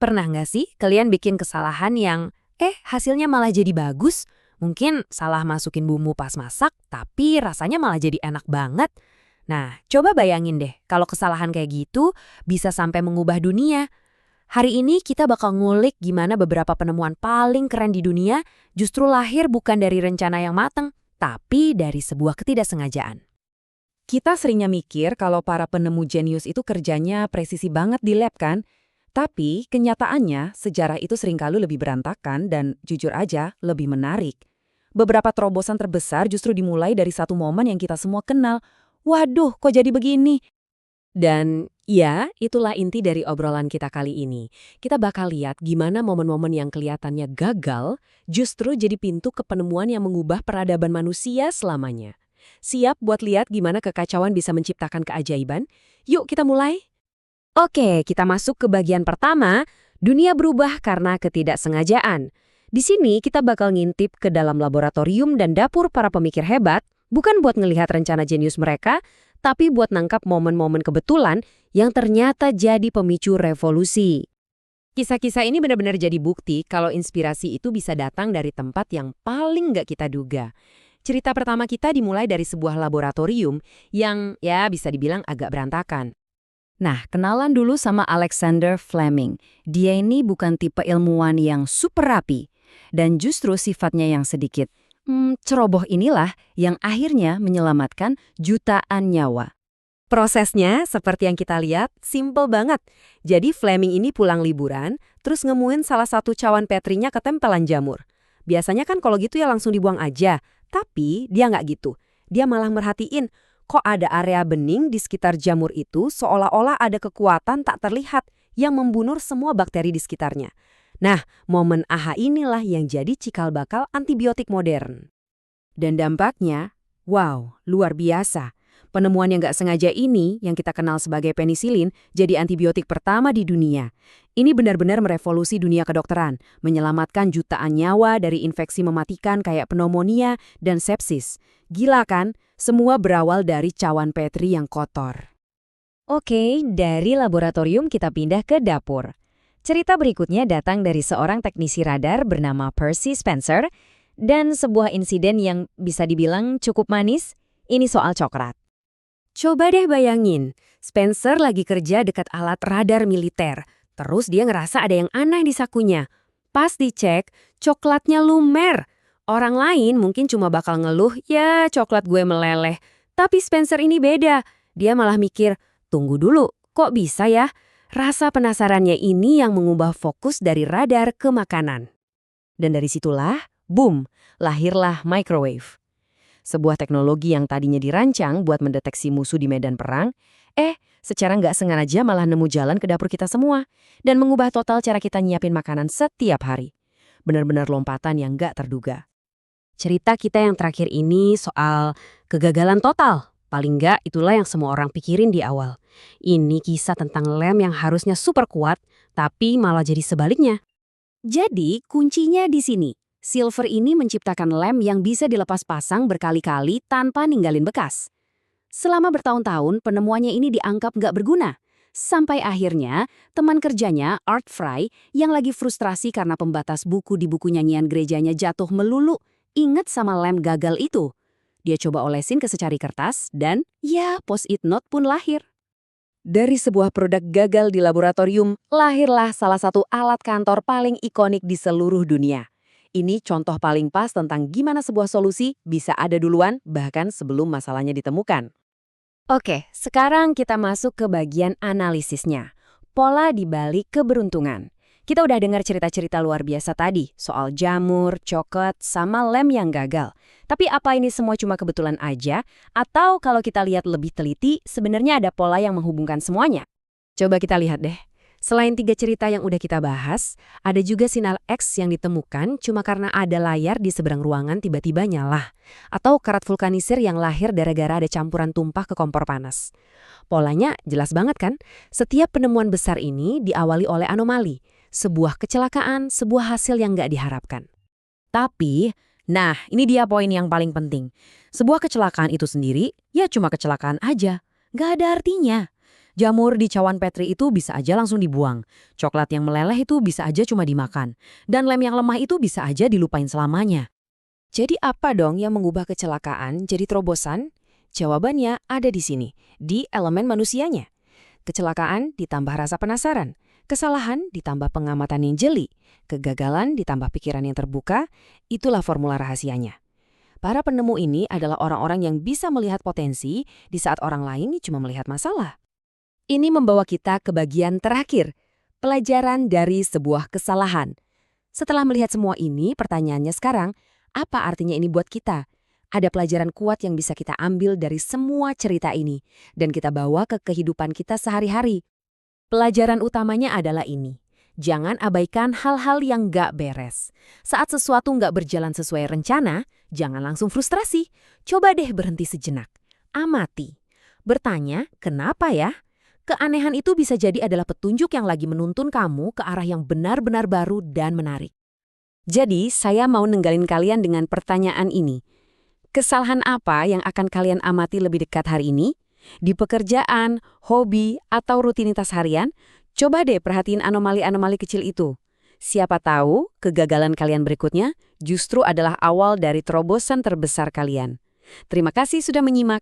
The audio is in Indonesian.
Pernah nggak sih kalian bikin kesalahan yang, hasilnya malah jadi bagus? Mungkin salah masukin bumbu pas masak, tapi rasanya malah jadi enak banget. Nah, coba bayangin deh, kalau kesalahan kayak gitu bisa sampai mengubah dunia. Hari ini kita bakal ngulik gimana beberapa penemuan paling keren di dunia justru lahir bukan dari rencana yang mateng, tapi dari sebuah ketidaksengajaan. Kita seringnya mikir kalau para penemu jenius itu kerjanya presisi banget di lab kan? Tapi kenyataannya sejarah itu seringkali lebih berantakan dan jujur aja lebih menarik. Beberapa terobosan terbesar justru dimulai dari satu momen yang kita semua kenal. Waduh, kok jadi begini? Dan ya, itulah inti dari obrolan kita kali ini. Kita bakal lihat gimana momen-momen yang kelihatannya gagal justru jadi pintu ke penemuan yang mengubah peradaban manusia selamanya. Siap buat lihat gimana kekacauan bisa menciptakan keajaiban? Yuk kita mulai! Oke, kita masuk ke bagian pertama, dunia berubah karena ketidaksengajaan. Di sini kita bakal ngintip ke dalam laboratorium dan dapur para pemikir hebat, bukan buat ngelihat rencana jenius mereka, tapi buat nangkap momen-momen kebetulan yang ternyata jadi pemicu revolusi. Kisah-kisah ini benar-benar jadi bukti kalau inspirasi itu bisa datang dari tempat yang paling nggak kita duga. Cerita pertama kita dimulai dari sebuah laboratorium yang ya bisa dibilang agak berantakan. Nah, kenalan dulu sama Alexander Fleming. Dia ini bukan tipe ilmuwan yang super rapi. Dan justru sifatnya yang sedikit ceroboh inilah yang akhirnya menyelamatkan jutaan nyawa. Prosesnya, seperti yang kita lihat, simple banget. Jadi Fleming ini pulang liburan, terus nemuin salah satu cawan petrinya ketempelan jamur. Biasanya kan kalau gitu ya langsung dibuang aja. Tapi dia nggak gitu. Dia malah merhatiin, kok ada area bening di sekitar jamur itu seolah-olah ada kekuatan tak terlihat yang membunuh semua bakteri di sekitarnya. Nah, momen aha inilah yang jadi cikal bakal antibiotik modern. Dan dampaknya, wow, luar biasa. Penemuan yang nggak sengaja ini, yang kita kenal sebagai penisilin, jadi antibiotik pertama di dunia. Ini benar-benar merevolusi dunia kedokteran, menyelamatkan jutaan nyawa dari infeksi mematikan kayak pneumonia dan sepsis. Gila kan? Semua berawal dari cawan petri yang kotor. Oke, dari laboratorium kita pindah ke dapur. Cerita berikutnya datang dari seorang teknisi radar bernama Percy Spencer dan sebuah insiden yang bisa dibilang cukup manis, ini soal coklat. Coba deh bayangin, Spencer lagi kerja dekat alat radar militer, terus dia ngerasa ada yang aneh di sakunya. Pas dicek, coklatnya lumer. Orang lain mungkin cuma bakal ngeluh, ya coklat gue meleleh. Tapi Spencer ini beda. Dia malah mikir, tunggu dulu, kok bisa ya? Rasa penasarannya ini yang mengubah fokus dari radar ke makanan. Dan dari situlah, boom, lahirlah microwave. Sebuah teknologi yang tadinya dirancang buat mendeteksi musuh di medan perang, secara nggak sengaja malah nemu jalan ke dapur kita semua dan mengubah total cara kita nyiapin makanan setiap hari. Benar-benar lompatan yang nggak terduga. Cerita kita yang terakhir ini soal kegagalan total. Paling nggak itulah yang semua orang pikirin di awal. Ini kisah tentang lem yang harusnya super kuat, tapi malah jadi sebaliknya. Jadi kuncinya di sini. Silver ini menciptakan lem yang bisa dilepas pasang berkali-kali tanpa ninggalin bekas. Selama bertahun-tahun penemuannya ini dianggap nggak berguna. Sampai akhirnya teman kerjanya, Art Fry, yang lagi frustrasi karena pembatas buku di buku nyanyian gerejanya jatuh melulu, inget sama lem gagal itu. Dia coba olesin ke secari kertas dan ya post-it note pun lahir. Dari sebuah produk gagal di laboratorium, lahirlah salah satu alat kantor paling ikonik di seluruh dunia. Ini contoh paling pas tentang gimana sebuah solusi bisa ada duluan bahkan sebelum masalahnya ditemukan. Oke, sekarang kita masuk ke bagian analisisnya. Pola di balik keberuntungan. Kita udah dengar cerita-cerita luar biasa tadi soal jamur, coklat, sama lem yang gagal. Tapi apa ini semua cuma kebetulan aja? Atau kalau kita lihat lebih teliti, sebenarnya ada pola yang menghubungkan semuanya? Coba kita lihat deh. Selain 3 cerita yang udah kita bahas, ada juga sinyal X yang ditemukan cuma karena ada layar di seberang ruangan tiba-tiba nyala. Atau karat vulkanisir yang lahir gara-gara ada campuran tumpah ke kompor panas. Polanya jelas banget kan? Setiap penemuan besar ini diawali oleh anomali. Sebuah kecelakaan, sebuah hasil yang nggak diharapkan. Tapi, nah ini dia poin yang paling penting. Sebuah kecelakaan itu sendiri, ya cuma kecelakaan aja. Nggak ada artinya. Jamur di cawan Petri itu bisa aja langsung dibuang. Coklat yang meleleh itu bisa aja cuma dimakan. Dan lem yang lemah itu bisa aja dilupain selamanya. Jadi apa dong yang mengubah kecelakaan jadi terobosan? Jawabannya ada di sini, di elemen manusianya. Kecelakaan ditambah rasa penasaran, kesalahan ditambah pengamatan yang jeli, kegagalan ditambah pikiran yang terbuka, itulah formula rahasianya. Para penemu ini adalah orang-orang yang bisa melihat potensi di saat orang lain cuma melihat masalah. Ini membawa kita ke bagian terakhir, pelajaran dari sebuah kesalahan. Setelah melihat semua ini, pertanyaannya sekarang, apa artinya ini buat kita? Ada pelajaran kuat yang bisa kita ambil dari semua cerita ini, dan kita bawa ke kehidupan kita sehari-hari. Pelajaran utamanya adalah ini. Jangan abaikan hal-hal yang nggak beres. Saat sesuatu nggak berjalan sesuai rencana, jangan langsung frustrasi. Coba deh berhenti sejenak. Amati. Bertanya, kenapa ya? Keanehan itu bisa jadi adalah petunjuk yang lagi menuntun kamu ke arah yang benar-benar baru dan menarik. Jadi, saya mau ninggalin kalian dengan pertanyaan ini. Kesalahan apa yang akan kalian amati lebih dekat hari ini? Di pekerjaan, hobi, atau rutinitas harian? Coba deh perhatiin anomali-anomali kecil itu. Siapa tahu kegagalan kalian berikutnya justru adalah awal dari terobosan terbesar kalian. Terima kasih sudah menyimak.